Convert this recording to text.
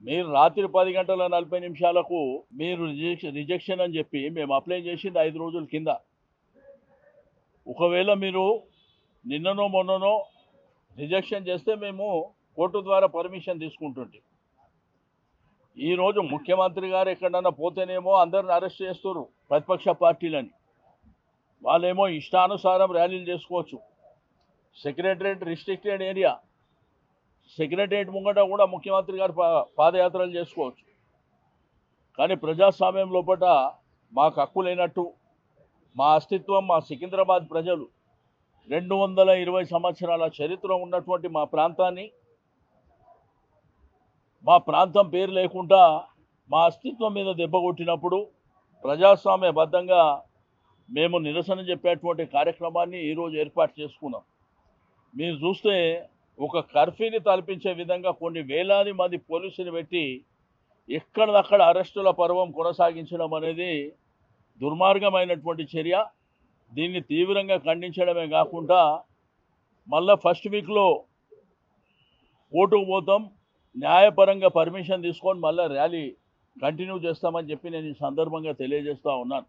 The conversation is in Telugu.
మీరు రాత్రి 10 గంటల 40 నిమిషాలకు మీరు రిజెక్షన్ అని చెప్పి మేము అప్లై చేసింది 5 రోజుల కింద. ఒకవేళ మీరు నిన్ననో మొన్ననో రిజెక్షన్ చేస్తే మేము కోర్టు ద్వారా పర్మిషన్ తీసుకుంటుంటే, ఈరోజు ముఖ్యమంత్రి గారు ఎక్కడన్నా పోతేనేమో అందరిని అరెస్ట్ చేస్తున్నారు ప్రతిపక్ష పార్టీలని. వాళ్ళేమో ఇష్టానుసారం ర్యాలీలు చేసుకోవచ్చు. సెక్రటరేట్ రిస్ట్రిక్టెడ్ ఏరియా, సెక్రటరేట్ ముంగట కూడా ముఖ్యమంత్రి గారు పాదయాత్రలు చేసుకోవచ్చు. కానీ ప్రజాస్వామ్యం లోపల మాకు హక్కు లేనట్టు, మా అస్తిత్వం, మా సికింద్రాబాద్ ప్రజలు 220 సంవత్సరాల చరిత్ర ఉన్నటువంటి మా ప్రాంతాన్ని, మా ప్రాంతం పేరు లేకుండా మా అస్తిత్వం మీద దెబ్బ కొట్టినప్పుడు ప్రజాస్వామ్యబద్ధంగా మేము నిరసన చెప్పేటువంటి కార్యక్రమాన్ని ఈరోజు ఏర్పాటు చేసుకున్నాం. మీరు చూస్తే ఒక కర్ఫ్యూని తలపించే విధంగా కొన్ని వేలాది మంది పోలీసులు పెట్టి ఎక్కడదక్కడ అరెస్టుల పర్వం కొనసాగించడం అనేది దుర్మార్గమైనటువంటి చర్య. దీన్ని తీవ్రంగా ఖండించడమే కాకుండా మళ్ళీ ఫస్ట్ వీక్లో కోర్టుకు పోతాం, న్యాయపరంగా పర్మిషన్ తీసుకొని మళ్ళీ ర్యాలీ కంటిన్యూ చేస్తామని చెప్పి నేను ఈ సందర్భంగా తెలియజేస్తూ ఉన్నాను.